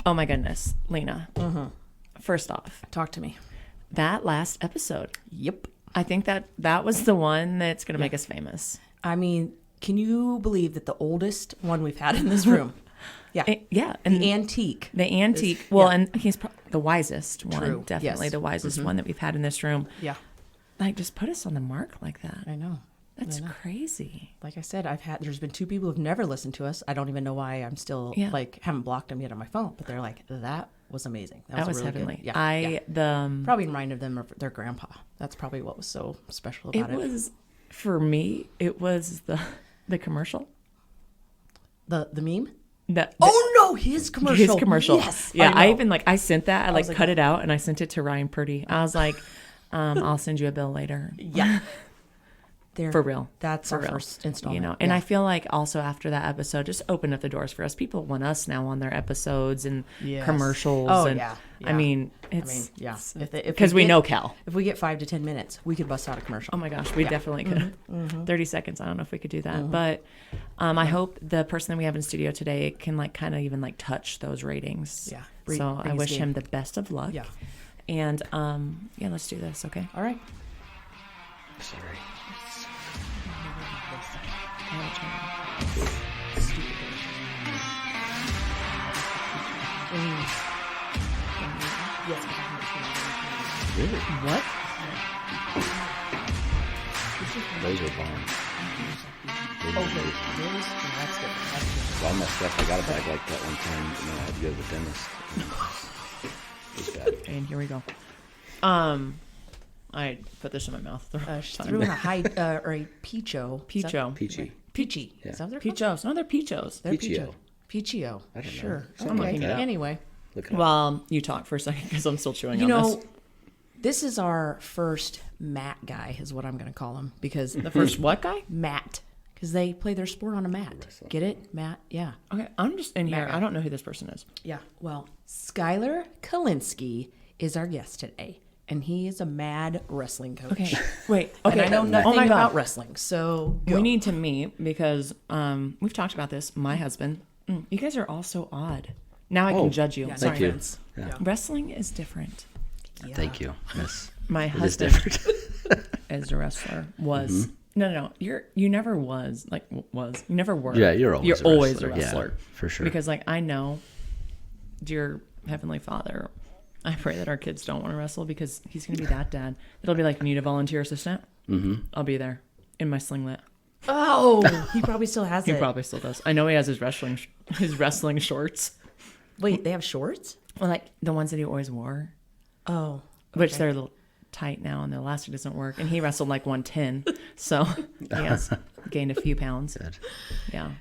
Oh my goodness, Lena. First off, Talk to me. that last episode, Yep. I think that was the one that's going to make us famous. I mean, can you believe that the oldest one we've had in this room? Yeah. Yeah. And The antique. the antique. is- Well, yeah. and he's the wisest one. True. Definitely Yes. the wisest one that we've had in this room. Yeah. Like, just put us on the mark like that. I know. That's I know. crazy. Like I said, there's been 2 people who've never listened to us. I don't even know why I'm still Yeah. haven't blocked them yet on my phone, but they're like, that was amazing. That was really heavenly. Good. Yeah. Probably Probably reminded them of their grandpa. That's probably what was so special it about it. was, for me, it was the commercial. The meme? The Oh no, his commercial. His commercial. Yes. Yeah, I know. even I sent that. I was cut like, it out and I sent it to Ryan Purdy. I was like, I'll send you a bill later. Yeah. For real. That's For our real. first installment. And Yeah. I feel like also after that episode just opened up the doors for us. People want us now on their episodes and Yes. commercials. Oh, and yeah. I mean, it's yeah. because we know Cal. If we get 5 to 10 minutes, we could bust out a commercial. Oh my gosh, we definitely could. 30 seconds. I don't know if we could do that, but I hope the person that we have in studio today can kind of even touch those ratings. Yeah. So I Ratings wish game. him the best of luck. Yeah. And yeah, let's do this. Okay. All right. Sorry. Really? What? Those are bomb. Okay. That's different. Well, I messed up. I got a bag like that one time, and then I had to go to the dentist. It was bad. And here we go. I put this in my mouth. She threw in a high or a peacho. Peacho. Peachy. Peachy. Yeah. Is that what they're called? Peachos. No, they're peachos. They're Peachio. Peachio. I don't know. Sure. Something Okay. like that. Anyway, Look it up. Well, you talk for a second because I'm still chewing you on know, this. this is our first mat guy, is what I'm going to call him, because The first what guy? mat, because they play their sport on a mat. Get it, Matt? Yeah. Okay, I'm just in here. Matt. I don't know who this person is. Yeah. Well, Skylar Kalinski is our guest today, and he is a mad wrestling coach. Okay, wait. And Okay, I know oh nothing my about God. wrestling, so go. We need to meet because we've talked about this. My husband. You guys are all so odd. Now I can judge you. Yeah, Sorry. Thank you. friends. Yeah. Wrestling is different. Yeah. Thank you, miss. My It is husband different. as a wrestler was no. You never was you never were. Yeah, you're always a always a wrestler. Yeah, wrestler. for sure. Because I know, dear Heavenly Father, I pray that our kids don't want to wrestle because he's gonna be that dad. It'll be like, need a volunteer assistant. I'll be there in my slinglet. Oh, he probably still has He it. probably still does. I know he has his wrestling shorts. Wait, they have shorts? Well, like the ones that he always wore, Oh. which they're a little tight now and the elastic doesn't work. And he wrestled like 110, so he has gained a few pounds. Good. Yeah.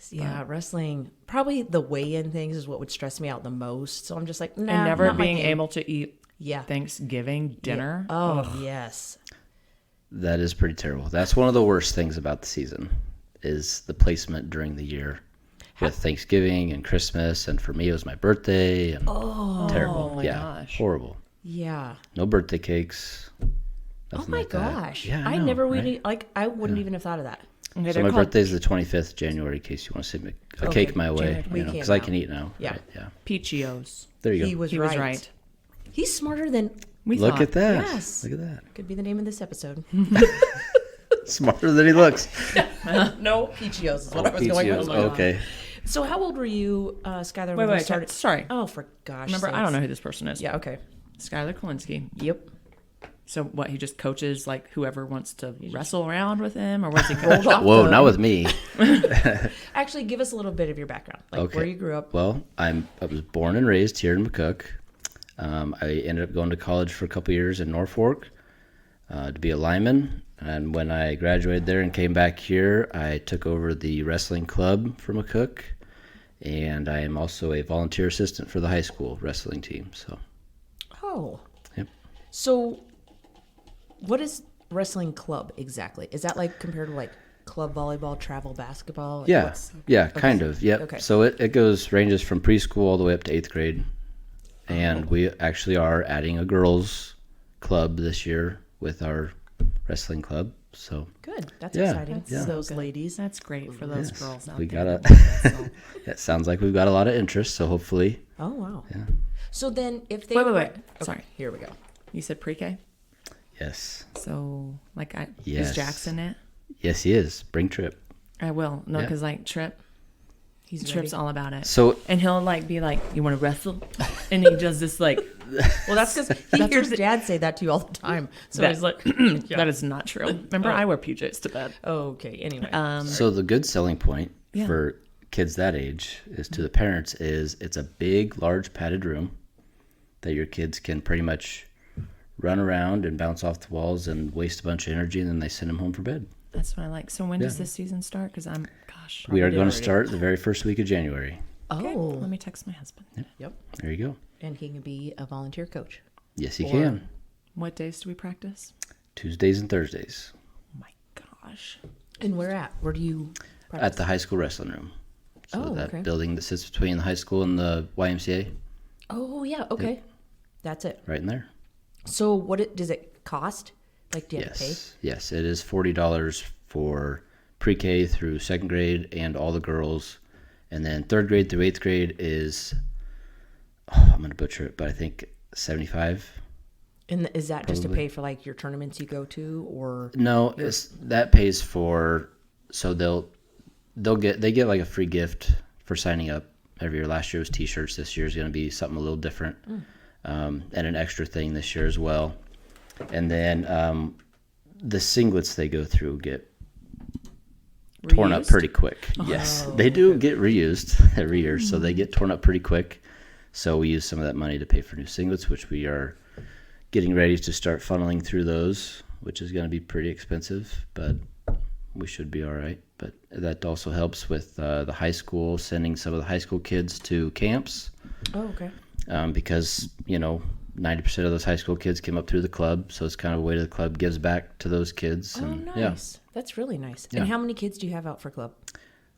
Yeah, wrestling, probably the weigh-in things is what would stress me out the most. So I'm just like, nah, And never not my being thing. able to eat Yeah. Thanksgiving dinner. Oh, yes. That is pretty terrible. That's one of the worst things about the season is the placement during the year with Thanksgiving and Christmas. And for me, it was my birthday. And terrible. Oh my yeah, gosh. horrible. Yeah. No birthday cakes. Oh Nothing my like that. gosh. Yeah, I know, never right? would I wouldn't even have thought of that. Okay, So they're my called birthday's the 25th January, in case you want to send me a Okay, cake my way, January. We because can't I now. can eat now. Yeah. Right, yeah. Peachios. There you go. He was He right. was right. He's smarter than We Look thought. at that. Yes. Look at that. could be the name of this episode. Smarter than he looks. No, Peachios is what I was going PTOs. with. Okay. So how old were you, Skylar, when Wait, you wait. started? Sorry. Oh, for gosh Remember, I don't know sakes. who this person is. Yeah, okay. Skylar Kalinski. Yep. So what? He just coaches like whoever wants to wrestle around with him, or what's he coach? Whoa, not with me. Actually, give us a little bit of your background, like Okay. where you grew up. Well, I was born and raised here in McCook. I ended up going to college for a couple years in Norfolk to be a lineman. And when I graduated there and came back here, I took over the wrestling club for McCook. And I am also a volunteer assistant for the high school wrestling team. So, Oh. yep. So, what is wrestling club exactly? Is that like compared to like club volleyball, travel basketball? Like Yeah, what's- yeah, kind of. Yep. Okay. So it ranges from preschool all the way up to 8th grade. And we actually are adding a girls club this year with our wrestling club. So Good. That's Yeah. exciting. That's so Those ladies. That's great for those Yes, girls out we there. gotta- that wrestle. it sounds like we've got a lot of interest. So hopefully Oh wow. Wow. Yeah. So then if they Wait. Okay, Sorry. here we go. You said pre-K? Yes. So, like, Yes. is Jackson it? Yes, he is. Bring Trip. I will. No, Yeah. because, like, Trip's all about it. So And he'll, like, be like, you want to wrestle? And he does this, like, Well, that's because he hears Dad say that to you all the time. So he's like, that is not true. Remember, I wear PJs to bed. okay, anyway. So the good selling point Yeah. for kids that age is to the parents is it's a big, large padded room that your kids can pretty much run around and bounce off the walls and waste a bunch of energy, and then they send them home for bed. That's what I like. So when does Yeah. this season start? Because gosh. We are did going to already. start the very first week of January. Okay, Oh. let me text my husband. Yep. There you go. And he can be a volunteer coach. Yes, you Or- can. What days do we practice? Tuesdays and Thursdays Oh my gosh. And where at? Where do you practice? at the high school wrestling room. So Oh, that okay. building that sits between the high school and the YMCA, Oh, yeah. Okay. That's it. right in there. So does it cost? Like, do you have to pay? Yes, yes, it is $40 for pre-K through second grade and all the girls, and then third grade through eighth grade is, I'm gonna butcher it, but I think 75. And is that just to Probably. pay for like your tournaments you go to, or No, that pays for, so they get like a free gift for signing up every year. Last year was T-shirts. This year is going to be something a little different, and an extra thing this year as well. And then the singlets they go through get torn up Reused? pretty quick. Yes, they do get reused every year, so they get torn up pretty quick. So we use some of that money to pay for new singlets, which we are getting ready to start funneling through those, which is going to be pretty expensive, but we should be all right. But that also helps with the high school, sending some of the high school kids to camps, oh, okay. because 90% of those high school kids came up through the club, so it's kind of a way the club gives back to those kids. Oh, And, nice. That's really nice. Yeah. And how many kids do you have out for club?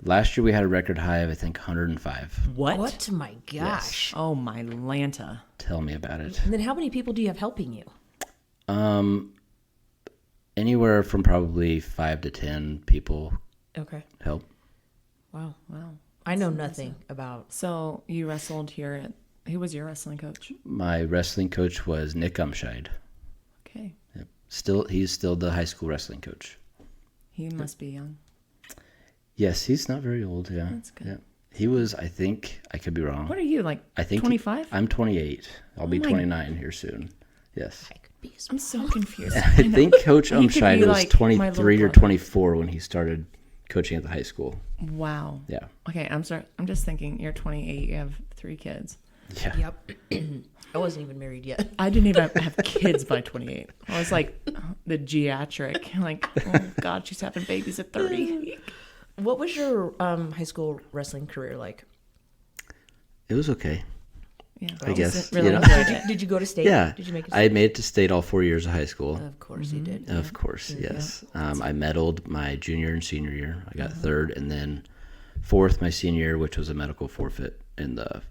Last year we had a record high of I think 105. What? What? My gosh. Oh my Lanta. Tell me about it. And then how many people do you have helping you? Anywhere from probably 5 to 10 people Okay. help. Wow. Wow. I know nothing about. So you wrestled here at, who was your wrestling coach? My wrestling coach was Nick Umscheid. Okay. Yep. He's still the high school wrestling coach. He must be young. Yes, he's not very old. Yeah, That's good. Yeah. He was. I think I could be wrong. What are you, like, I think 25? I'm 28. I'll be my- 29 here soon. Yes. I could be. I'm so confused. I think Coach He could Umscheid be was like my little 23 or brother. 24 when he started coaching at the high school. Wow. Yeah. Okay, I'm sorry. I'm just thinking, you're 28, you have 3 kids. Yeah. Yep. I wasn't even married yet. I didn't even have kids by 28. I was like the geriatric. Like, oh God, she's having babies at 30. What was your high school wrestling career like? It was okay. Yeah, I guess, Really you know. enjoyed it. Did you go to state? Yeah. Did you make it? I made it to state all 4 years of high school. Of course you did. Of course, yes. I medaled my junior and senior year. I got third, and then fourth my senior year, which was a medical forfeit in the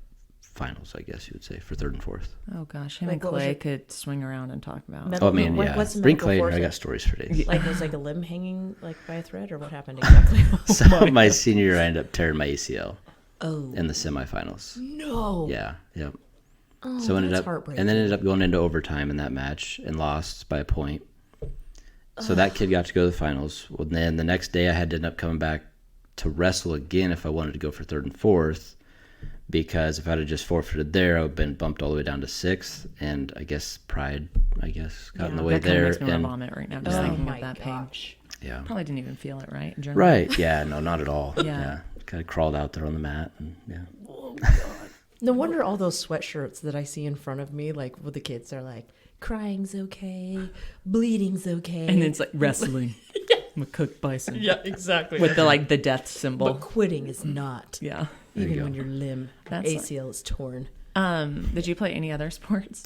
finals, I guess you would say, for third and fourth. Oh gosh, him Like, and what was Clay it? could swing around and talk about. Med- Oh, I mean, What- yeah. what's the Bring medical Clay in here. I forfeit? got stories for days. Like, was like a limb hanging like by a thread, or what happened exactly? So my senior year, I ended up tearing my ACL Oh in the semifinals. no! Yeah, yep. Oh, So ended that's up, heartbreaking. and then ended up going into overtime in that match and lost by a point. So that kid got to go to the finals. Well, then the next day I had to end up coming back to wrestle again if I wanted to go for third and fourth, because if I'd have just forfeited there, I would have been bumped all the way down to sixth, and I guess pride, got in the way that kind there. of makes me want And to vomit right now just Oh thinking my of that pain. gosh! yeah, Probably didn't even feel it, right? Adrenaline. right, yeah, no, not at all. Yeah. Kind of crawled out there on the mat, and No wonder all those sweatshirts that I see in front of me, like with the kids, are like, "Crying's okay, bleeding's okay," And it's like wrestling. McCook Bison. yeah, exactly. With the death symbol. But quitting is not, Yeah. you even go. when your limb That's like- ACL is torn. Did you play any other sports?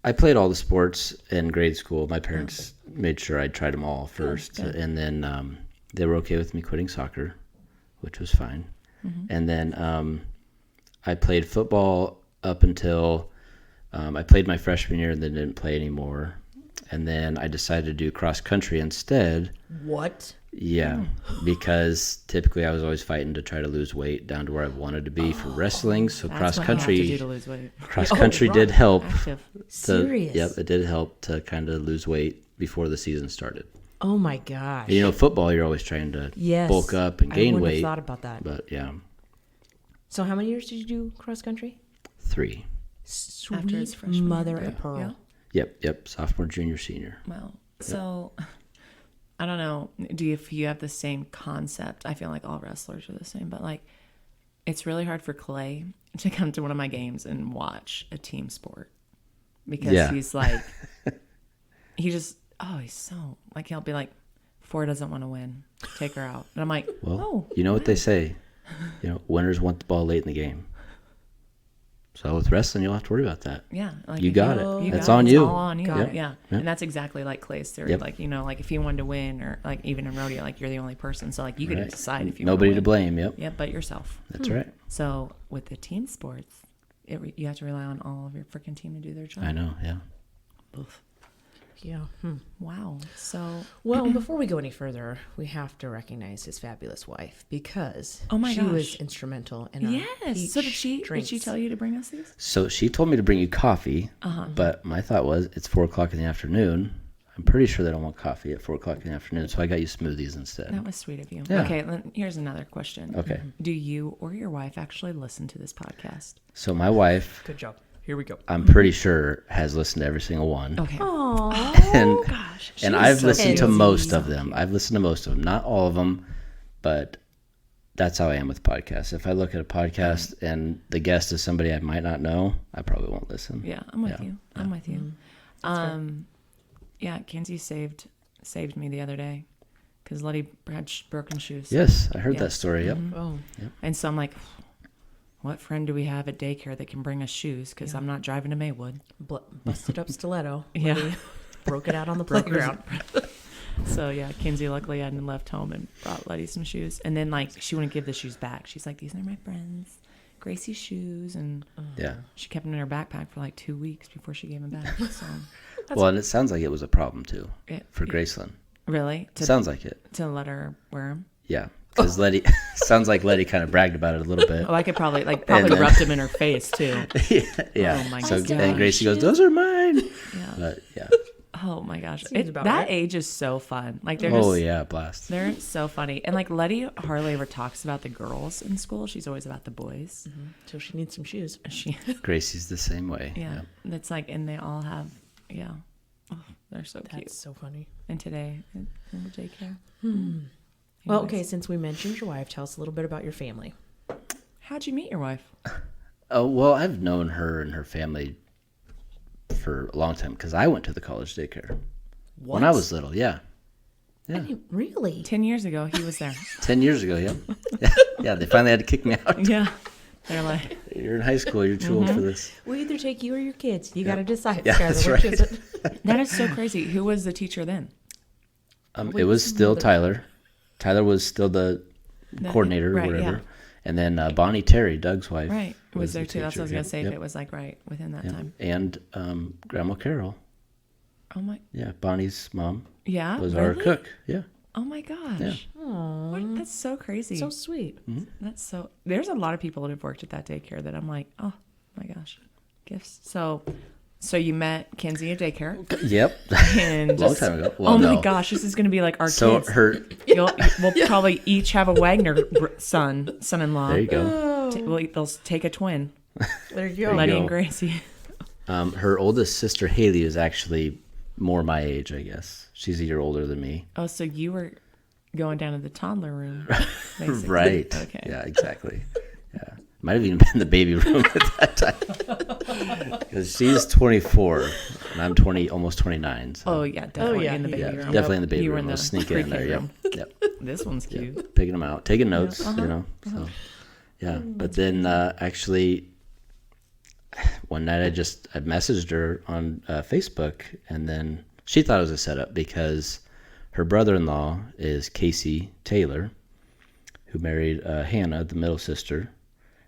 I played all the sports in grade school. My parents made sure I tried them all first, good. and then they were okay with me quitting soccer, which was fine. And then I played football up until I played my freshman year, and then didn't play anymore. And then I decided to do cross country instead. What? Yeah, because typically I was always fighting to try to lose weight down to where I wanted to be for wrestling. So That's cross what you have to country, do to lose weight. cross country did help. Active. Serious? Yep, it did help to kind of lose weight before the season started. Oh my gosh. You know, football, you're always trying to Yes. bulk up and gain I wouldn't weight. have thought about that. But yeah, So how many years did you do cross country? 3. After his Sweet freshman mother year. of pearl. Yeah. Yep. Sophomore, junior, senior. Well, so I don't know. If you have the same concept? I feel like all wrestlers are the same, but like it's really hard for Clay to come to one of my games and watch a team sport because he's like, he's so like he'll be like, 4 doesn't want to win, take her out, and I'm like, Well, you know what they say, winners want the ball late in the game. So with wrestling, you don't have to worry about that. Yeah, like You if got you- it. you That's got it. on It's you. all on you. Got it. Yeah. And that's exactly like Clay's theory. Yep. Like like if he wanted to win, or like even in rodeo, like you're the only person, so like you could Right. decide if you Nobody want to blame. Yep, Yeah, but yourself. that's right. So with the team sports, you have to rely on all of your freaking team to do their job. I know. Yeah. Oof. Yeah. Wow. So Well, before we go any further, we have to recognize his fabulous wife because Oh my she was gosh. instrumental in our yes. So did she drinks. tell you to bring us these? So she told me to bring you coffee, but my thought was it's 4:00 in the afternoon. I'm pretty sure they don't want coffee at 4:00 in the afternoon, so I got you smoothies instead. That was sweet of you. Yeah. Okay, then here's another question. Okay. Do you or your wife actually listen to this podcast? So my wife, Good job. Here we go. I'm pretty sure, has listened to every single one. Okay. Aww. And Gosh. and She's I've so listened to cute. most of them. I've listened to most of them, not all of them, but that's how I am with podcasts. If I look at a podcast and the guest is somebody I might not know, I probably won't listen. Yeah, I'm with Yeah. you. I'm with you. Yeah, Kenzie saved me the other day because Letty had broken shoes. Yes, I heard Yes. that story. Yep. Oh. And so I'm like, what friend do we have at daycare that can bring us shoes? Because I'm not driving to Maywood. Busted up stiletto. Yeah. Lady broke it out on the playground. So yeah, Kenzie luckily hadn't left home and brought Letty some shoes. And then like she wouldn't give the shoes back. She's like, these are my friends, Gracie's shoes, and Yeah. she kept them in her backpack for like 2 weeks before she gave them back. So Well, and it sounds like it was a problem too for yeah. Graceland. Really, Sounds like it. to let her wear them. Yeah. Because Letty, sounds like Letty kind of bragged about it a little bit. Oh, I could probably And then- rubbed them in her face too. Yeah. Oh my So gosh. and Gracie goes, "Those are mine." Yeah. But yeah. Oh my gosh, Seems about that right. age is so fun. Like they're Oh just, yeah, blast. they're so funny. And like Letty hardly ever talks about the girls in school. She's always about the boys. So she needs some shoes. She, Gracie's the same way. yeah, that's like, and they all have, yeah, oh, they're so cute. That's so funny. And today in the daycare. Well, Anyways. okay, since we mentioned your wife, tell us a little bit about your family. How'd you meet your wife? Oh well, I've known her and her family for a long time because I went to the college daycare when I was little. Yeah. I mean, really? 10 years ago, he was there. 10 years ago. Yeah. Yeah. They finally had to kick me out. Yeah, they're like, You're in high school. You're too old for this. We'll either take you or your kids. You got to decide. Yeah, Skylar, that's which right. is it? that is so crazy. Who was the teacher then? It was still Tyler. Tyler was still the The- coordinator right, or whatever. yeah. And then Bonnie Terry, Doug's wife. Right, was there the too. That's what I was teacher. gonna say. Yep. If it was like right within that Yep. time. And Grandma Carol. Oh my, Yeah, Bonnie's mom yeah, was our really? cook. Yeah. Oh my gosh. Yeah. What? That's so crazy. So sweet. That's so. There's a lot of people that have worked at that daycare that I'm like, oh my gosh, gifts. So you met Kenzie at daycare, Yep. and Long just- time ago. Well, oh my no. gosh, this is gonna be like our So kids. We'll probably each have a Wagner son-in-law. there you go. They'll take a twin, There you go. Letty go. and Gracie. Her oldest sister Haley is actually more my age, I guess. She's a year older than me. Oh, so you were going down to the toddler room, basically. Right. Okay. Yeah, exactly. Yeah. Might have even been in the baby room at that time. Because she's 24 and I'm 20, almost 29. So. Oh yeah, definitely yeah, in the baby yeah, room. definitely in the baby You were room. in I'll the sneak in there. pre-K Yep. room. Yep. This one's cute. Picking them out, taking notes, you know. So, yeah. But then actually, one night I messaged her on Facebook, and then she thought it was a setup because her brother-in-law is Casey Taylor, who married Hannah, the middle sister,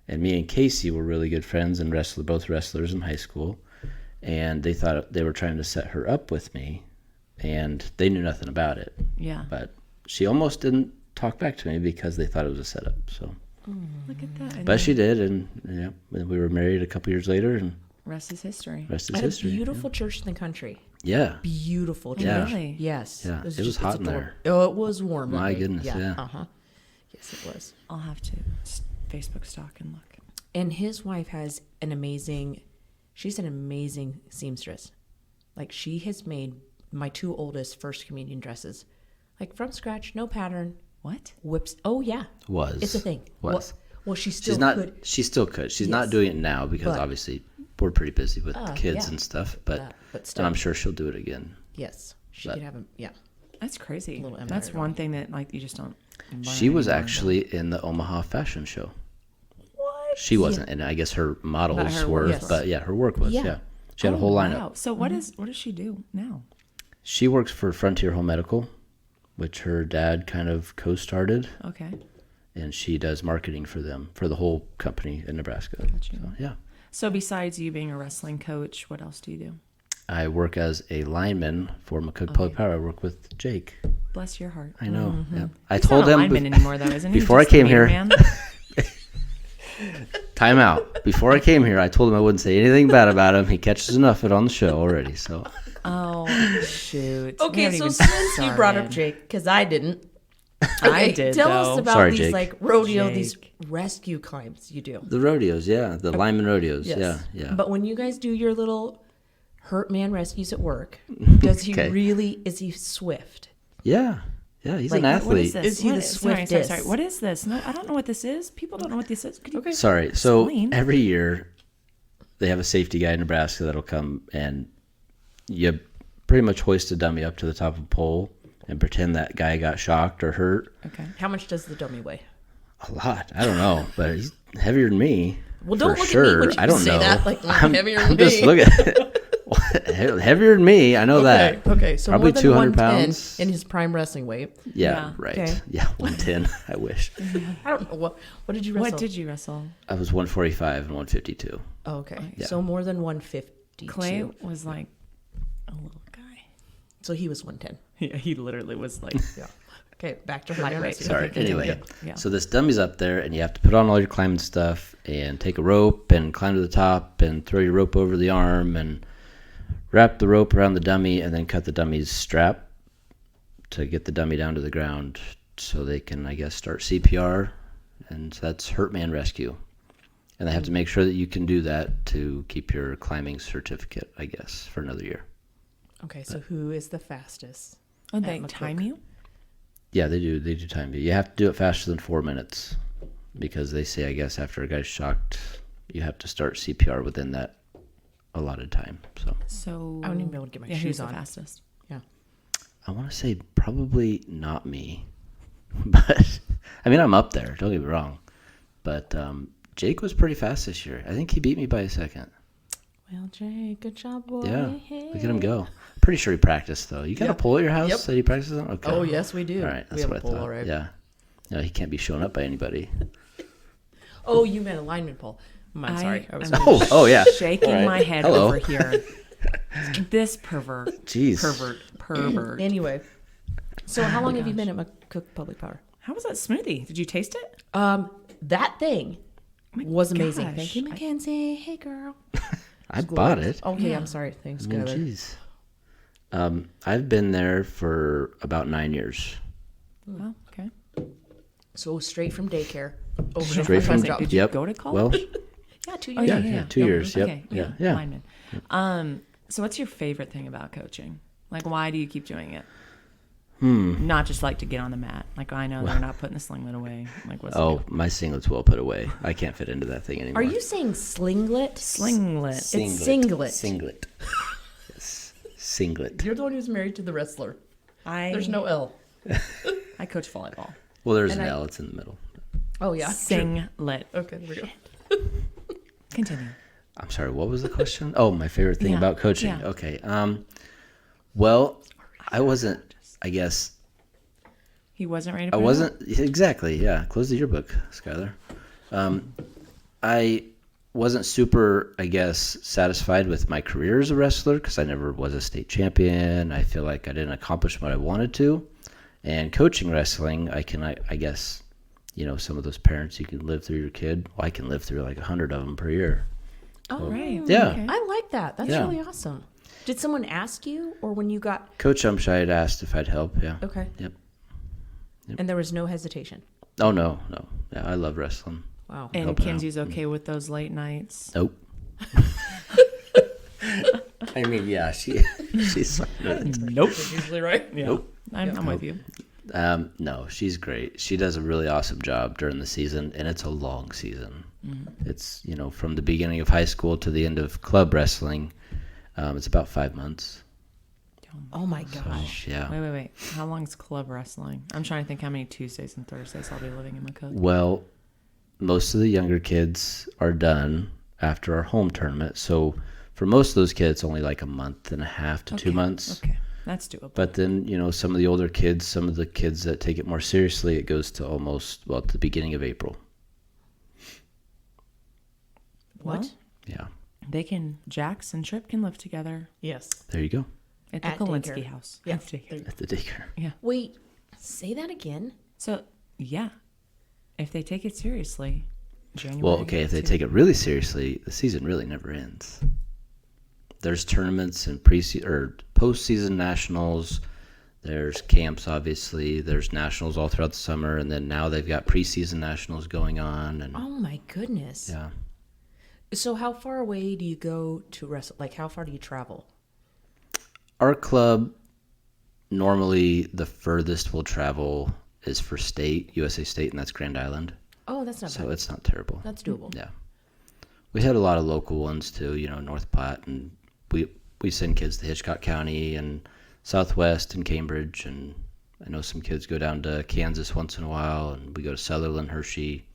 and me and Casey were really good friends and both wrestlers in high school, and they thought they were trying to set her up with me, and they knew nothing about it. Yeah. But she almost didn't talk back to me because they thought it was a setup. So, Look at that. And but she did, and we were married a couple years later, and rest is history. rest is At history. a beautiful church in the country. Yeah. Beautiful church. Yeah. Really? Yes. Yeah, it was just- hot it's in there. adorable. Oh, it was warm. My that day. goodness, yeah. Uh-huh. Yes, it was. I'll have to Facebook stalk and look. And his wife has she's an amazing seamstress. Like, she has made my 2 oldest first communion dresses, like from scratch, no pattern, What? whips. Oh yeah, Was. it's a thing. Was. Well, she still She's not. could. She still could. She's not Yes. doing it now because But- obviously we're pretty busy with kids yeah. and stuff. But But and still, I'm sure she'll do it again. yes, she but- could have him. Yeah. That's crazy. Little That's Emma one thing that like you just don't. learn She was anymore. actually in the Omaha fashion show. What? She wasn't, and I guess her models her were, work was. but yeah, her work was. Yeah. Yeah, she had a whole lineup. Wow. So what does she do now? She works for Frontier Home Medical, which her dad kind of co-started, Okay. and she does marketing for them for the whole company in Nebraska. Gotcha. So, yeah, So besides you being a wrestling coach, what else do you do? I work as a lineman for McCook Public Power. I work with Jake. Bless your heart. I know. Yeah. I He's told not a him lineman anymore, though, isn't he? before I Just the came meter here. man? Time out. Before I came here, I told him I wouldn't say anything bad about him. He catches enough of it on the show already. So Oh shoot. We Okay, haven't so even since you brought up started. Jake, because I didn't. I Okay, did. Tell though. us about Sorry, these Jake. like rodeo, Jake. these rescue climbs you do. the rodeos, yeah, the lineman rodeos, Yes. yeah. But when you guys do your little hurt man rescues at work, does he Okay. really? Is he swift? Yeah. He's Like, an what What athlete. is this? Is he What the is- sorry, sorry, swiftest? sorry. What is this? No, I don't know what this is. People don't know what this is. Could you Sorry. So explain? every year they have a safety guy in Nebraska that'll come and you pretty much hoist a dummy up to the top of a pole and pretend that guy got shocked or hurt. Okay. How much does the dummy weigh? A lot. I don't know, but he's heavier than me. Well, don't for look sure. at me when you I don't say know. that. Like, I'm heavier than I'm just me. looking. Heavier than me. I know that. Okay. So Probably more than 200 110 pounds. in his prime wrestling weight. Yeah, Yeah. right. Okay. Yeah, 110. I wish. I don't know what did you wrestle? What did you wrestle? I was 145 and 152. Oh, okay. Yeah. So more than 150. Clay was like a little guy. So he was 110. Yeah, he literally was like. Yeah. Okay, back to her. Lightweight. Sorry. Okay, Anyway, continue. Yeah. so this dummy's up there, and you have to put on all your climbing stuff and take a rope and climb to the top and throw your rope over the arm and wrap the rope around the dummy and then cut the dummy's strap to get the dummy down to the ground so they can, I guess, start CPR. And so that's Hurt Man Rescue. And they have to make sure that you can do that to keep your climbing certificate, I guess, for another year. Okay, so who is the fastest? Oh, they McCook. time you? Yeah, they do. They do time you. You have to do it faster than 4 minutes because they say, I guess, after a guy's shocked, you have to start CPR within that allotted time. So So I wouldn't even be able to get my who's shoes the on. fastest? Yeah. I want to say probably not me, but I mean, I'm up there. Don't get me wrong. But Jake was pretty fast this year. I think he beat me by a second. Well, Jake, good job, boy. Yeah, look at him go. Pretty sure he practiced though. You got a Yep. pole at your house Yep. that he practices on? Okay. Oh, yes, we do. All right, we that's have what a I pole, thought. all right. Yeah. No, he can't be shown up by anybody. Oh, you meant a lineman pole. I'm sorry. I was am Oh, yeah. shaking All right. my head Hello. over here. This pervert. Jeez. Pervert. Anyway, so how long have you been at McCook Public Power? How was that smoothie? Did you taste it? That thing was amazing. gosh. Thank you, Mackenzie. Hey, girl. I bought it. Okay, Yeah. I'm sorry. Thanks, I mean, Skylar. jeez. I've been there for about 9 years. Oh, okay. So straight from daycare over to Straight full-time from job. Did you Yep. go to college? Well, Yeah, 2 Oh, years. Yeah, 2 years, yep. Okay. Yeah, yeah. Lineman. So what's your favorite thing about coaching? Like, why do you keep doing it? Not just like to get on the mat. Like, I know they're not putting the singlet away. Like, what's the oh, deal? my singlet's well put away. I can't fit into that thing anymore. Are you saying slinglet? Singlet. It's singlet. Singlet. Yes. Singlet. You're the one who's married to the wrestler. I There's no L. I coach volleyball. Well, there's And an I- L. It's in the middle. Oh, yeah. Singlet. Okay, there we go. Continue. I'm sorry. What was the question? Oh, my favorite thing Yeah, about coaching. yeah. Okay. Well, I wasn't. I guess He wasn't ready to I put it wasn't exactly. Yeah. Close the yearbook, Skylar. I wasn't super, I guess, satisfied with my career as a wrestler because I never was a state champion. I feel like I didn't accomplish what I wanted to, And coaching wrestling, I guess, some of those parents, you can live through your kid. Well, I can live through like 100 of them per year. Oh, Right. Yeah. Okay. I like that. That's Yeah. really awesome. Did someone ask you, or when you got... Coach Umshide asked if I'd help. Yeah. Okay. Yep. And there was no hesitation. Oh, no. Yeah, I love wrestling. Wow. And Helping Kenzie's okay with those late nights. Nope. I mean, yeah, she's fine with it. Nope. Usually right. Yeah. Nope. I'm with you. No, she's great. She does a really awesome job during the season, and it's a long season. It's, from the beginning of high school to the end of club wrestling, it's about 5 months. Oh my gosh. Yeah. Wait. How long's club wrestling? I'm trying to think how many Tuesdays and Thursdays I'll be living in McCook. Well, most of the younger kids are done after our home tournament. So for most of those kids, only like a month and a half to 2 months. Okay, that's doable. But then, some of the older kids, some of the kids that take it more seriously, it goes to almost, to the beginning of April. What? Well, Yeah. Jax and Trip can live together Yes. There you go. at the At Kalinski daycare. house. Yeah. At daycare. At the daycare. Wait, say that again? So, yeah. If they take it seriously, January. Well, okay, if they take it really seriously, the season really never ends. There's tournaments and postseason nationals. There's camps, obviously. There's nationals all throughout the summer, and then now they've got preseason nationals going on. And Oh my goodness. yeah, So how far away do you go to wrestle? Like, how far do you travel? our club normally the furthest we'll travel is for state, USA State, and that's Grand Island. Oh, that's not So bad. it's not terrible. That's doable. Yeah, we had a lot of local ones too. North Platte, and we send kids to Hitchcock County and Southwest and Cambridge, and I know some kids go down to Kansas once in a while, and we go to Sutherland, Hershey,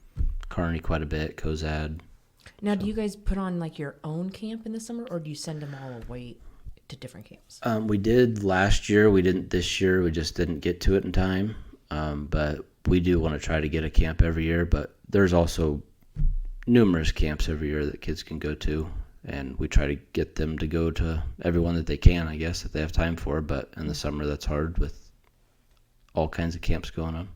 Kearney quite a bit, Cozad. Now, do you guys put on like your own camp in the summer, or do you send them all away to different camps? We did last year. We didn't this year. We just didn't get to it in time. But we do want to try to get a camp every year. But there's also numerous camps every year that kids can go to. And we try to get them to go to everyone that they can, I guess, if they have time for. But in the summer, that's hard with all kinds of camps going on.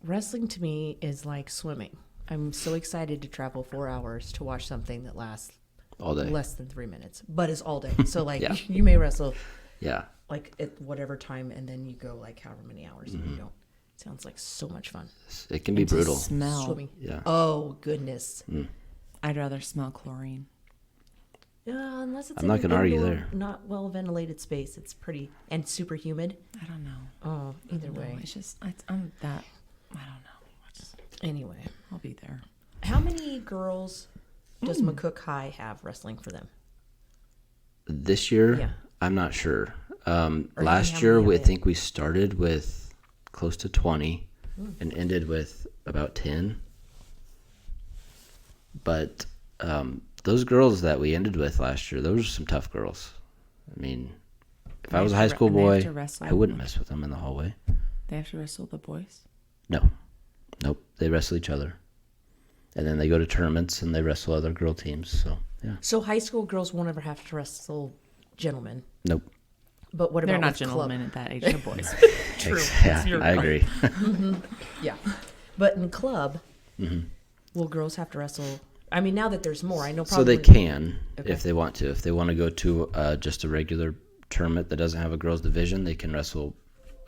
Wrestling to me is like swimming. I'm so excited to travel 4 hours to watch something that lasts All day. less than 3 minutes, but it's all day. So like Yeah. you may wrestle Yeah. like at whatever time, and then you go like however many hours, and you don't. Sounds like so much fun. It can be And to brutal. smell. Swimming. Yeah. Oh goodness. I'd rather smell chlorine. Unless it's I'm not in gonna an argue indoor, there. not well ventilated space. It's pretty and super humid. I don't know. Oh, either No, way. it's just I'm that. I don't know. Anyway, I'll be there. how many girls does McCook High have wrestling for them? This year, Yeah. I'm not sure. how Last year, many I have think we started with close to 20 and ended with about 10. But those girls that we ended with last year, those were some tough girls. I mean, if I was a high school and they have boy, to wrestle. I wouldn't mess with them in the hallway. They have to wrestle the boys. No. Nope. They wrestle each other. And then they go to tournaments and they wrestle other girl teams. So, yeah. So high school girls won't ever have to wrestle gentlemen. Nope. But what They're about not with club? gentlemen at that age. They're boys. True. Yeah, You're I right. agree. Yeah. But in club, Mm-hmm. will girls have to wrestle? I mean, now that there's more, I know So probably. they can Okay. if they want to. If they want to go to just a regular tournament that doesn't have a girls division, they can wrestle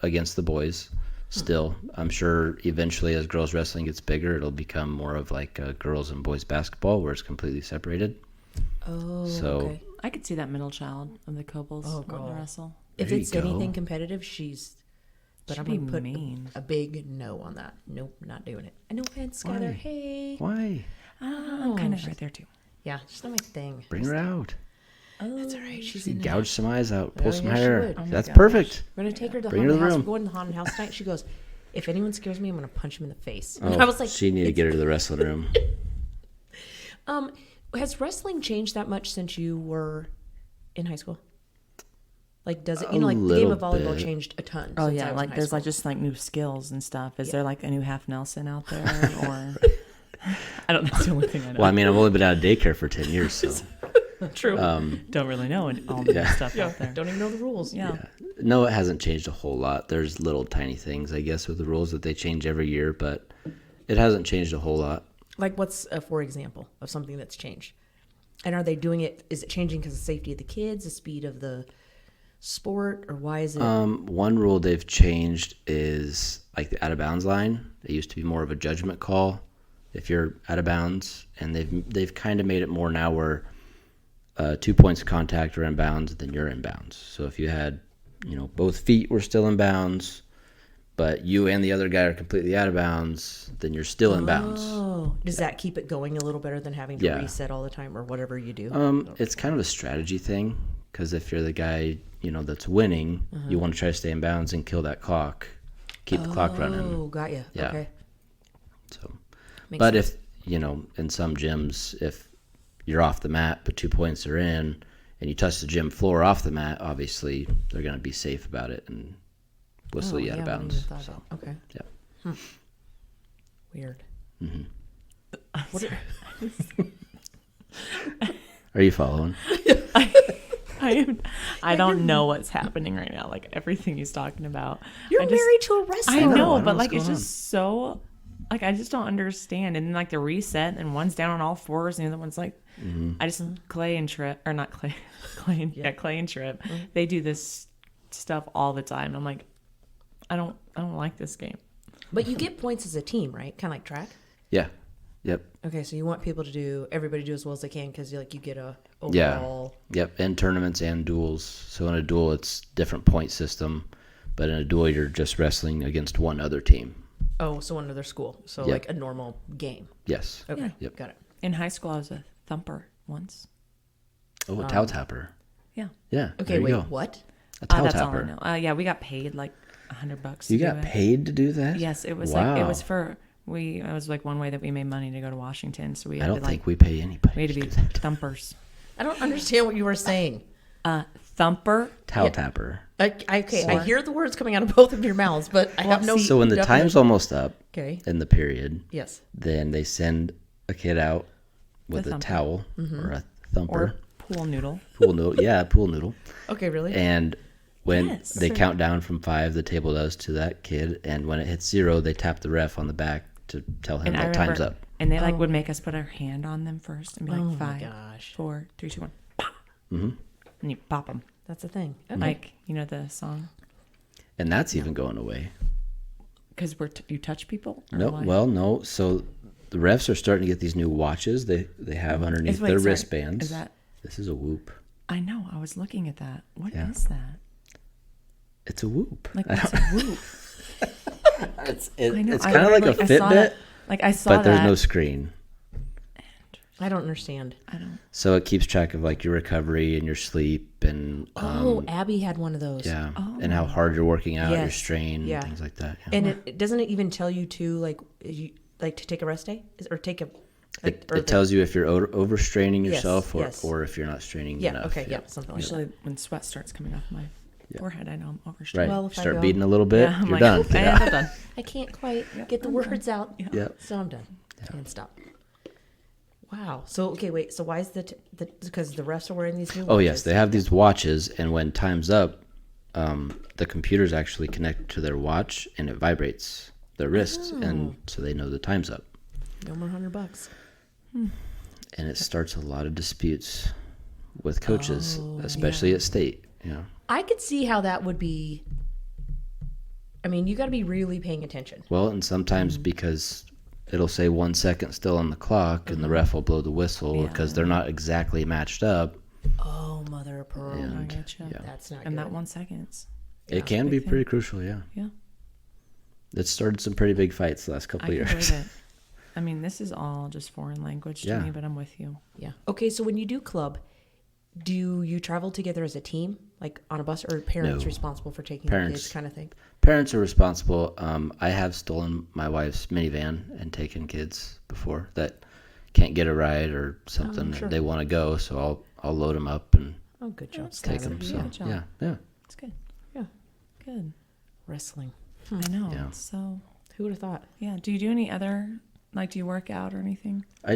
against the boys. Still, I'm sure eventually as girls wrestling gets bigger, it'll become more of like girls and boys basketball where it's completely separated. Oh, So- okay. I could see that middle child of the Kobolds Oh, wanting to God. wrestle. If There you it's go. anything competitive, she's. But She'd I'm be going to put mean. a big no on that. Nope, not doing it. No offense, Skylar. Why? Hey. Why? I'm kind of right there too. Yeah, she's not my thing. Bring her out. That's all right. She's She in there. gouge some eyes out, pull Oh, some yeah, she hair. would. Oh my That's gosh. perfect. We're gonna take her to the Bring her to haunted the house. room. We're going to the haunted house tonight. She goes, if anyone scares me, I'm gonna punch him in the face. Oh, And I was like, she need to get her to the wrestling room. has wrestling changed that much since you were in high school? Like, does it? You know, like the game of little volleyball bit. changed a ton. Oh since yeah, I was like in high there's like school. just like new skills and stuff. Is Yeah. there like a new half Nelson out there, or I don't know. That's the only thing I know. Well, I mean, I've only been out of daycare for 10 years, so True. Don't really know all the Yeah. stuff out there. Don't even know the rules. Yeah. No, it hasn't changed a whole lot. There's little tiny things, I guess, with the rules that they change every year, but it hasn't changed a whole lot. Like, what's for example of something that's changed? And are they doing it? Is it changing because of the safety of the kids, the speed of the sport, or why is it? One rule they've changed is like the out of bounds line. It used to be more of a judgment call if you're out of bounds, and they've kind of made it more now where 2 points of contact are in bounds, then you're in bounds. So if you had, both feet were still in bounds, but you and the other guy are completely out of bounds, then you're still in bounds. Oh, does that keep it going a little better than having to Yeah. reset all the time or whatever you do? It's kind of a strategy thing, because if you're the guy, that's winning, you want to try to stay in bounds and kill that clock, keep the clock running. Oh, got you. Yeah. Okay. So, Makes but sense. if, in some gyms, if you're off the mat, but 2 points are in, and you touch the gym floor off the mat, obviously they're going to be safe about it and whistle you out of I hadn't bounds. even thought So, about- Okay. yeah. Weird. Are you following? I don't know what's happening right now. Like everything he's talking about. You're I just- married to a wrestler. I know, I know but what's like it's going just so like I just don't understand. And then like the reset and one's down on all fours and the other one's like I just Clay and Trip or not Clay Clay and, Clay and Trip. They do this stuff all the time. I'm like I don't like this game. But you get points as a team, right? Kind of like track. Yeah. Yep. Okay, so you want people to everybody do as well as they can because you get a Yeah. overall. Yep. And tournaments and duels. So in a duel, it's different point system, but in a duel, you're just wrestling against one other team. Oh, so another school. So Yep. like a normal game. Yes. Okay, Yeah. Yep. got it. In high school I was a thumper once. Oh, a towel tapper. Yeah. Yeah. Okay, there you wait, go. what? A towel That's tapper. all I know. Yeah, we got paid like $100. You to got do it. paid to do that? Yes, it was Wow. like it was for it was like one way that we made money to go to Washington. So we I had don't to like think we pay anybody. we had to to be do that. thumpers. I don't understand what you were saying. Thumper. Towel tapper. I hear the words coming out of both of your mouths, but I have no. So when the definition. time's almost up Okay. in the period, Yes. then they send a kid out with The a thumper. towel or a thumper. Or pool noodle. Pool noodle. Yeah, pool noodle. Okay, really? And when Yes. they count down from 5, the table does to that kid. And when it hits 0, they tap the ref on the back to tell him And I that time's remember, up. and they like would make us put our hand on them first and be like Oh my 5, gosh. 4, 3, 2, 1, pop. And you pop them. That's a thing. Okay. Like you know the song And that's even going away. because you touch people. Or No, why? well, no. So the refs are starting to get these new watches they have underneath Wait, their sorry, wristbands. Is that? This is a whoop. I know. I was looking at that. What is Yeah. that? It's a whoop. Like what's a whoop? It's I know. it's I kind of like a I saw Fitbit, that. Like I saw but there's that. no screen. I don't understand. I don't. So it keeps track of like your recovery and your sleep and Oh, Abby had one of those. yeah, and how hard you're working out, your Yes. strain, Yeah. things like that. Yeah. And it doesn't it even tell you to to take a rest day or take a. It tells you if you're overstraining Yes, yourself yes. or if you're not straining Yeah. enough. Okay. Yeah. Something like that. Usually when sweat starts coming off my forehead, I know I'm Right. overstrained. Well, if I Start go- beating a little bit, Yeah, I'm you're like, done. "Oop, Yeah. I'm done. I can't quite get the words out. Yep. So I'm done. And stop. Wow. So okay, wait. So why is because the refs are wearing these new? Oh yes, watches? they have these watches, and when time's up, the computers actually connect to their watch, and it vibrates their wrists, and so they know the time's up. No more $100. And it starts a lot of disputes with coaches, especially at state. Yeah. I could see how that would be. I mean, you got to be really paying attention. Well, and sometimes because it'll say 1 second still on the clock, and the ref will blow the whistle because they're not exactly matched up. Oh, mother of pearl. I And get you. yeah, That's not And good. that 1 second. it can be big pretty crucial. Yeah, Yeah. it started some pretty big fights the last couple I of can years. believe it. I mean, this is all just foreign language to Yeah. me, but I'm with you. Yeah. Okay, so when you do club, do you travel together as a team, like on a bus, or parents No. responsible for taking Parents. the kids, kind of thing? Parents are responsible. I have stolen my wife's minivan and taken kids before that can't get a ride or something. sure. They want to go, so I'll load them up and Oh, good job. That's take That's a them. good So job. yeah. It's good. Yeah. Good. Wrestling. I know. Yeah. So, Who would have thought? yeah. Do you do any other, like, do you work out or anything? I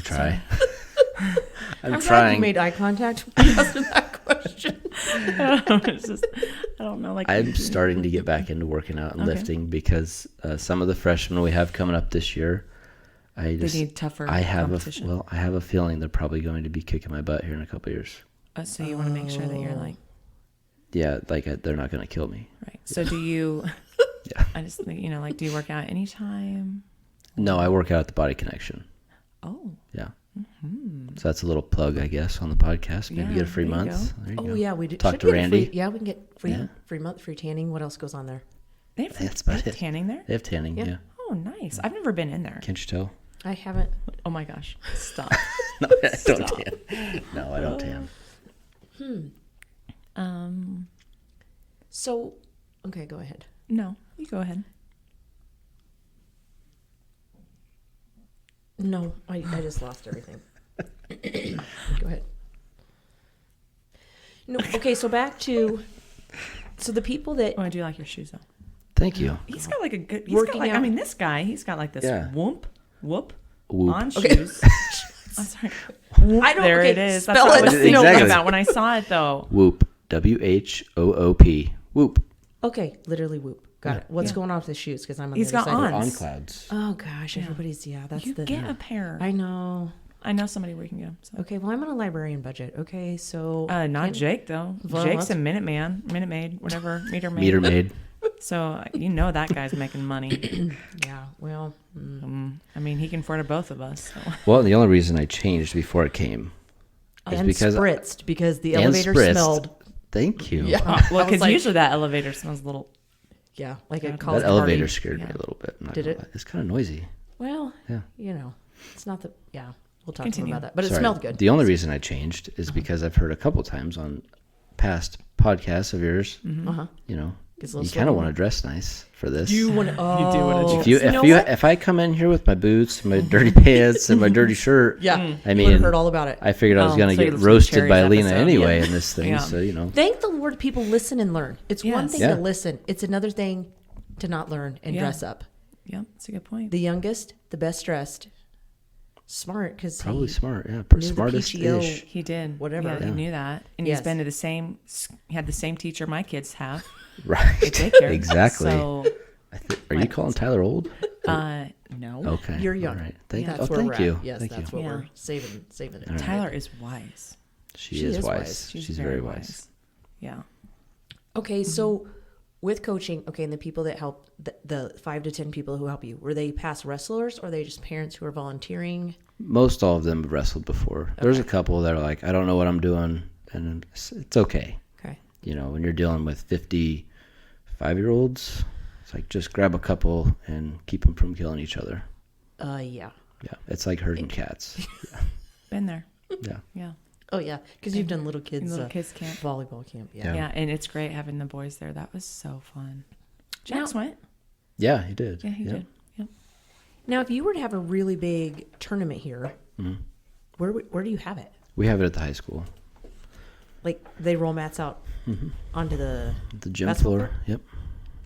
try. I'm glad trying. you made eye contact when I asked that question. It's just, I don't know. Like I'm starting to get back into working out and Okay. lifting because some of the freshmen we have coming up this year, they need tougher I have competition. I have a feeling they're probably going to be kicking my butt here in a couple of years. So you want to make sure that you're like Yeah, like they're not going to kill me. right. So do you? Yeah. I just think like, do you work out anytime? No, I work out at the Body Connection. Oh, Yeah. So that's a little plug, I guess, on the podcast. Maybe Yeah, get a free there you month. There you Oh go. yeah, we do. Talk should to get a Randy. Free, yeah, we can get free Yeah. free month, free tanning. What else goes on there? they have, That's they about have it. tanning there. They have tanning, Yeah. yeah. Oh, nice. I've never been in there. Can't you tell? I haven't. Oh my gosh, stop. No, I don't tan. No, I don't tan. So, okay, go ahead. No, you go ahead. No, I just lost everything. Go ahead. No, okay, so back to the people that Oh, I do like your shoes though. Thank you. He's got like a good. He's Working got like. I out. mean, this guy. He's got like this Yeah. whoop Whoop. on Okay. shoes. I'm sorry. I don't. There okay, it is. That's spell what I it. was thinking Exactly. about when I saw it though. Whoop. WHOOP. Whoop. Okay, literally whoop. Got it. What's Yeah. going on with the shoes? Because I'm on He's the other got side. on. On clouds. Oh gosh, everybody's that's You the. get a pair. I know. I know somebody where you can get them. So. Okay, well I'm on a librarian budget. Okay, so Not Jake though. Well, Jake's a that's- Minute Maid, whatever, Meter Maid. Meter maid. So you know that guy's making money. Yeah, well, I mean, he can afford both of us. So. Well, the only reason I changed before it came is and because spritzed because the and elevator spritzed. smelled. Thank you. Yeah, Well, I was because like- usually that elevator smells a little. Yeah, like it That calls That the elevator party. scared me Yeah. a little bit. I'm not Did gonna it? lie. It's kind of noisy. Well, Yeah. you know, it's not the. Yeah, we'll talk Continue. about that. But it Sorry. smelled good. The only reason I changed is because I've heard a couple times on past podcasts of yours, Uh-huh. you know, Gets a little you kind of sweaty. want to dress nice for this. You want to? Oh, do wanna dress- If I come in here with my boots, my dirty pants, and my dirty shirt, Yeah, I you would mean, have heard all about it. I figured I was Oh, gonna so you get listened to roasted by Cherry's Lena episode. anyway Yeah. in this thing, Yeah. so you know. Thank the Lord, people listen and learn. It's one Yes. thing Yeah. to listen. It's another thing to not learn and Yeah. dress up. Yep, that's a good point. The youngest, the best dressed, smart because Probably smart, yeah, knew the smartest PTO. ish. He did. Whatever. Yeah, Yeah. he knew that, and Yes. he's been to he had the same teacher my kids have. Right, Daycare. exactly. So, Are you calling Tyler old? no. Okay, You're young. All right. Thank, That's oh, where thank we're you. At. Yes, thank that's you. what Yeah. we're saving it. All right. Tyler is wise. She is wise. She's very wise. Yeah. Okay, so with coaching, okay, and the people that help, the 5 to 10 people who help you, were they past wrestlers or are they just parents who are volunteering? Most all of them have wrestled before. There's a couple that are like, I don't know what I'm doing, and it's okay. Okay. You know, when you're dealing with 55-year-olds, it's like just grab a couple and keep them from killing each other. Yeah. Yeah, it's like herding cats. Been there. Yeah. Yeah. Oh, yeah, because you've done little kids, Little kids camp. volleyball camp. Yeah. Yeah. Yeah, and it's great having the boys there. That was so fun. Jax went. Yeah, he did. Yeah, he Yep. did. Yep. Now, if you were to have a really big tournament here, where do you have it? We have it at the high school. Like they roll mats out onto the The gym basketball floor. court? Yep.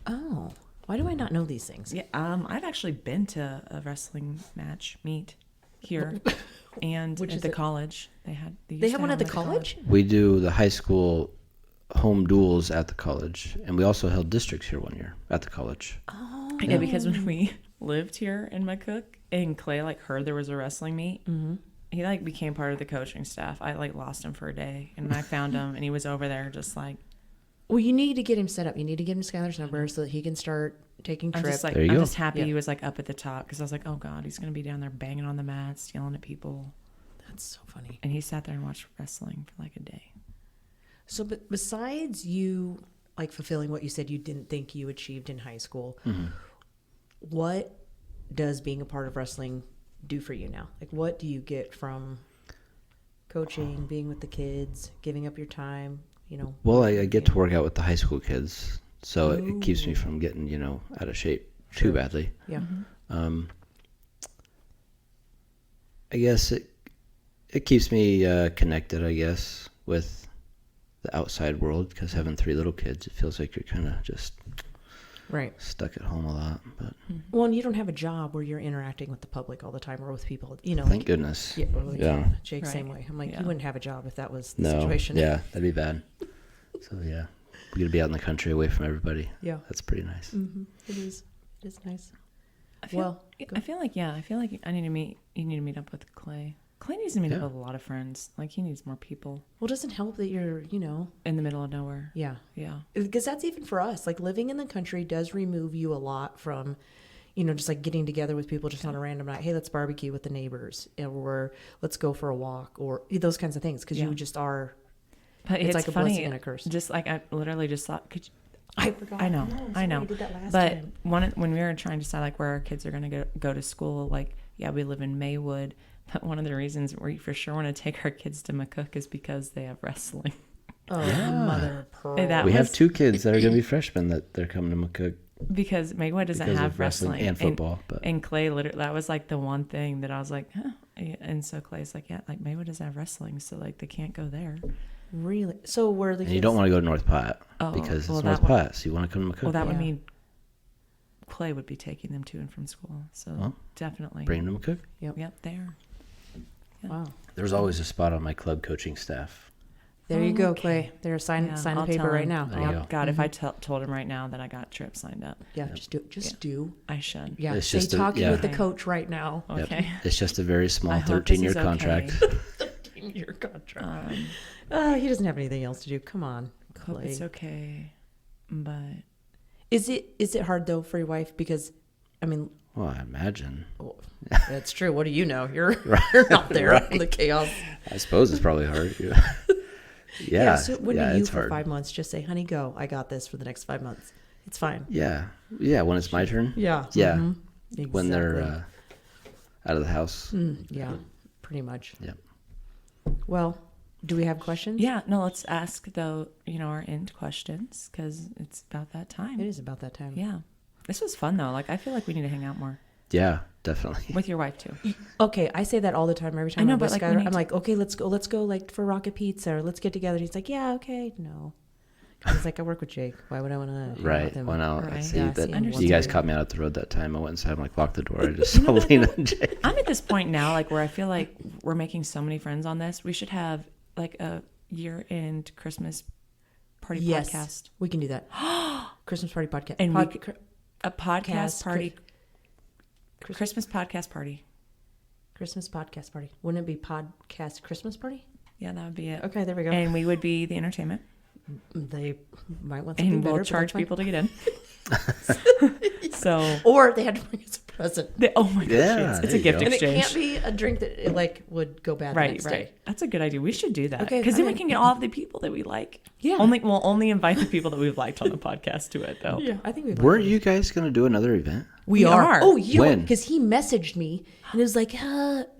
Oh, why do I not know these things? Yeah. I've actually been to a wrestling meet here, and Which at is the it? college they had. They used have to one at the them college? We do the high school home duels at the college, and we also held districts here one year at the college. Oh, Yeah, because when we lived here in McCook, and Clay heard there was a wrestling meet, he became part of the coaching staff. I lost him for a day, and I found him, and he was over there just well, you need to get him set up. You need to get him Skylar's number so that he can start taking I'm trips. just There you I'm go. just happy Yeah. he was up at the top because I was like, oh god, he's gonna be down there banging on the mats, yelling at people, That's so funny. and he sat there and watched wrestling for a day. So, but besides you fulfilling what you said you didn't think you achieved in high school, what does being a part of wrestling do for you now? Like, what do you get from coaching, being with the kids, giving up your time? You know. Well, I get to work out with the high school kids, so it keeps me from getting, out of shape too badly. Yeah. I guess it keeps me connected, I guess, with the outside world, because having 3 little kids, it feels like you're kind of just Right. stuck at home a lot. But Well, and you don't have a job where you're interacting with the public all the time or with people, you know. thank like, goodness. yeah, well, Yeah. Jake, Right. same way. I'm like, Yeah. you wouldn't have a job if that was the No. situation. Yeah, that'd be bad. So yeah, we gotta be out in the country away from everybody. Yeah. That's pretty nice. Mm-hmm. It is. It is nice. I feel, Well, I feel like I need to meet. You need to meet up with Clay. Clay needs to meet up Yeah. with a lot of friends. Like he needs more people Well, it doesn't help that you're, you know, in the middle of nowhere. yeah. Yeah. Because that's even for us. Like living in the country does remove you a lot from, you know, just like getting together with people just on a random night. Hey, let's barbecue with the neighbors, or let's go for a walk, or those kinds of things. Because Yeah. you just are. But It's it's like a funny. blessing and a curse. Just like I literally just thought, could you, I forgot. I know, I'm I sorry, know. did that last But time. when we were trying to decide like where our kids are going to go to school, like yeah, we live in Maywood, but one of the reasons we for sure want to take our kids to McCook is because they have wrestling. Oh, Yeah. mother of pearl. That We have was- 2 kids that are gonna be freshmen that they're coming to McCook Because Maywood doesn't because have of wrestling and football. But And Clay literally, that was like the one thing that I was like, huh. And so Clay's like, yeah, like Maywood doesn't have wrestling, so like they can't go there. Really? So where are the and kids? you don't want to go to North Platte Oh, because well, it's that North would- Platte. So you want to come to McCook. Well, that would Yeah. mean Clay would be taking them to and from school. So Well, definitely. bring them to McCook. Yep, there. Wow. There's always a spot on my club coaching staff. There you go, Okay. Clay. There's sign Yeah, the I'll paper tell right him. now. There you go. God, if I told him right now that I got Trip signed up, Yeah, just do it. Just do. I should. Yeah, It's say just a- talking yeah. with the Okay. coach right now. Yep. Okay. It's just a very small I hope 13-year this is contract. okay. In your contract. Um, He doesn't have anything else to do. Come on, hope Clay. it's okay, but Is it hard though for your wife? Because, I mean, Well, I imagine. that's true. What do you know? You're not there Right. in the chaos. I suppose it's probably hard. Yeah. So when yeah, do you it's for hard. 5 months just say, "Honey, go. I got this for the next 5 months. It's fine." Yeah. Yeah. When it's my turn. Yeah. Yeah. Mhm. When they're Exactly. out of the house. Yeah, pretty much. Yep. Well, do we have questions? yeah, no, let's ask though, our end questions because it's about that time. It is about that time. Yeah. This was fun though. Like I feel like we need to hang out more Yeah. Definitely. with your wife too. Okay, I say that all the time. Every time I know, I'm but, with like, we Skylar, need I'm to- like, okay, let's go like for Rocket Pizza or let's get together. He's like, yeah, okay, no. He's like, I work with Jake. Why would I want to? Right. Went out. Right. See, Yeah, that, see him you once guys a caught me out at the road that time. I went inside. I'm like, lock the door. I just saw Lena and Jay. I'm at this point now, like where I feel like we're making so many friends on this. We should have like a year-end Christmas party Yes, podcast, we can do that. Christmas party podcast. And we Pod- could- a podcast Cast- party, Christmas podcast party. Christmas podcast party. Wouldn't it be podcast Christmas party? Yeah, that would be it. Okay, there we go. And we would be the entertainment, They might want something and better, we'll but charge that's fine. people to get in. So, Or they had to bring us a present. oh my gosh, Yeah, it's there a you gift go. And it exchange. can't be a drink that like would go bad the Right, next right. day. That's a good idea. We should do that. Okay, Because then we okay. can get all of the people that we like. Yeah. We'll only invite the people that we've liked on the podcast to it, though. Yeah, I think we Weren't you guys going to do another event? We are. are. Oh, you When? because he messaged me and it was like,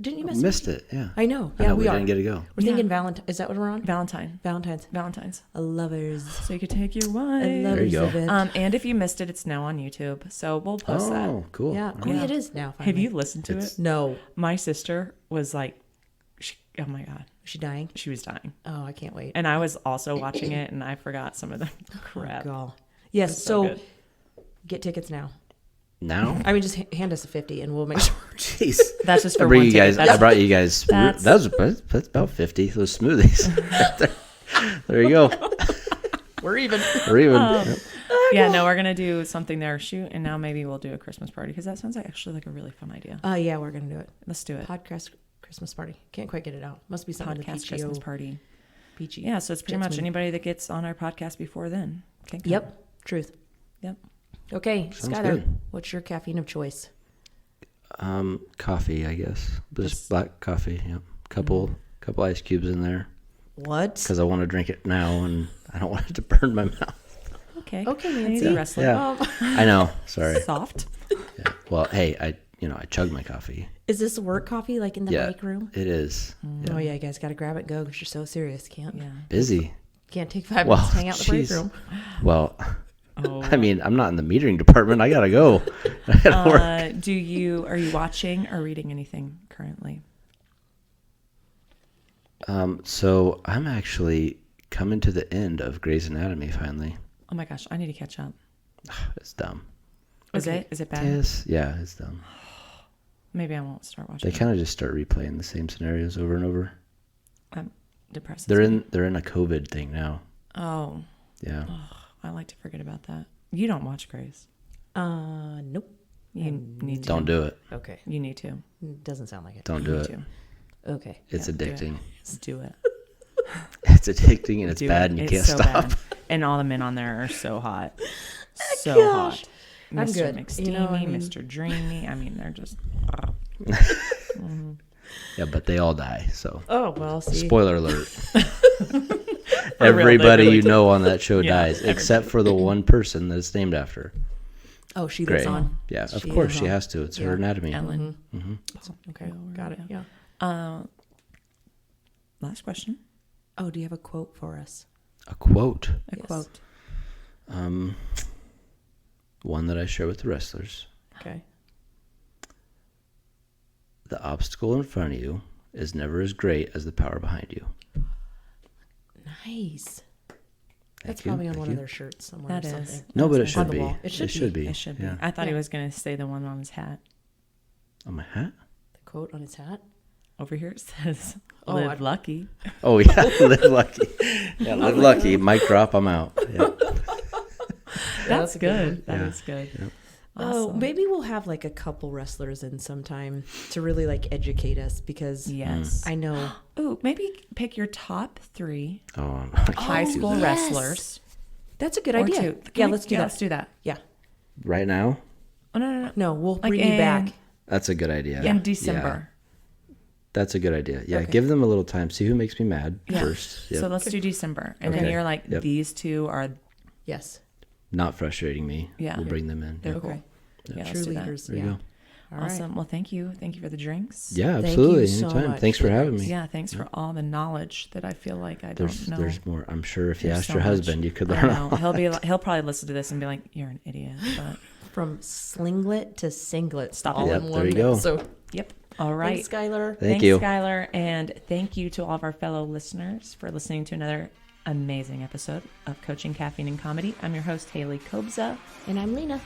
didn't you message Missed me? it. Yeah. I know. I Yeah, know we we are. didn't get to go. We're thinking Yeah. Valentine. Is that what we're on? Valentine's. Valentine's. A lovers. So you could take your A wife. There lovers you go. event. And if you missed it, it's now on YouTube. So we'll post that. Oh, cool. yeah. Oh, Yeah. it is now. Have Finally. you listened to It's- it? No. My sister was like, oh my God, Is she dying? she was dying. Oh, I can't wait. And I was also watching it and I forgot some of the crap. Oh, God. Yes. It's so So, good. get tickets now. Now? I mean, just hand us a 50 and we'll make sure. Jeez. That's just I for bring one you ticket. guys. I brought you guys. That's- That's about 50. Those smoothies. There you go. We're even. Or even. Yep. Yeah, no, we're going to do something there. Shoot. And now maybe we'll do a Christmas party because that sounds like actually like a really fun idea. Yeah, we're going to do it. Let's do it. Podcast Christmas party. Can't quite get it out. Must be something with Podcast Christmas party. Peachy. Yeah, so it's pretty much Jetsman. anybody that gets on our podcast before then can come. Yep. Truth. Yep. Okay, Sounds Skylar, good. what's your caffeine of choice? Coffee, I guess. Just Just- black coffee. Yep. Couple ice cubes in there What? because I want to drink it now and I don't want it to burn my mouth. Okay. Okay, I need Nancy. to wrestle. Yeah. I know. Sorry. Soft. Yeah. Well, hey, I chug my coffee. Is this work coffee like in the Yeah. break room? It is. Oh yeah, you guys got to grab it and go because you're so serious. Yeah. Busy. Can't take 5 Well, minutes to hang out in the break jeez. room. Well, Oh. I mean, I'm not in the metering department. I gotta go. I gotta work. Are you watching or reading anything currently? So I'm actually coming to the end of Grey's Anatomy finally. Oh my gosh, I need to catch up. It's dumb. Is Okay. it? Is it bad? Yes. Yeah, it's dumb. Maybe I won't start watching. They kind of just start replaying the same scenarios over and over. I'm depressed. They're in a COVID thing now. Oh, Yeah. I like to forget about that. You don't watch Grace. Nope. You need to. Don't do it. Okay. You need to. Doesn't sound like it. Don't You do need it. to. Okay. It's Yeah, do it. addicting. Just do it. It's addicting and it's Do bad it. and you It's can't so stop. bad. And all the men on there are so hot. So Gosh. hot. I'm Mr. good. McSteamy, You know, I mean- Mr. Dreamy. I mean, they're just. Yeah, but they all die. So Oh, well, see. spoiler alert. they Everybody really you do. know on that show Yeah, dies, except for the one person that it's named after. Oh, she Great. lives on. Yeah, of She course is she on. has to. It's her Yeah. anatomy. Ellen. Okay. Got it. Yeah. Last question. Oh, do you have a quote for us? A quote. A Yes. quote. One that I share with the wrestlers. Okay. The obstacle in front of you is never as great as the power behind you. Nice. That's Thank you. probably on Thank one you. of their shirts somewhere That or is. something. No, but it That's should on the be. wall. It should be. It should be. Yeah. I thought he Yeah. was going to say the one on his hat. On my hat? The quote on his hat. Over here it says, Oh, live I've- lucky. Oh yeah, live lucky. Yeah, live lucky. Mic drop. I'm out. Yeah. That's a good good. That Yeah. is good. Yep. Oh, Awesome. maybe we'll have like a couple wrestlers in sometime to really like educate us because Yes. I know. Ooh, maybe pick your top 3 Oh, I can't high do school that. wrestlers. That's a good Or idea. 2. Yeah, let's do that. Let's do that. Yeah. Right now, Oh, no. No, we'll Like bring you back. that's a good idea. In December. That's a good idea. Yeah, Okay. give them a little time. See who makes me mad Yeah. first. Yep. So let's do December. And then Okay. you're like, Yep. these 2 are, Yes. Not frustrating me. Yeah. We'll bring them in. they're Yeah. cool. Okay. Yeah, True let's do that. leaders. There you Yeah. go. All right. Awesome. Well, thank you. Thank you for the drinks. Yeah, Thank absolutely. you so Anytime. much Thanks for for having this. me. Yeah, thanks for all the knowledge that I feel like I There's don't know. there's more. I'm sure if you There's asked so your much. husband, you could I learn. know. He'll probably listen to this and be like, "You're an idiot." But From slinglet to singlet. Stop all it. Yep, in there one you go. episode. yep. All right. Thanks, Skylar. Thank Thanks, you. Skylar, and thank you to all of our fellow listeners for listening to another amazing episode of Coaching Caffeine and Comedy. I'm your host Haley Kobza. And I'm Lena.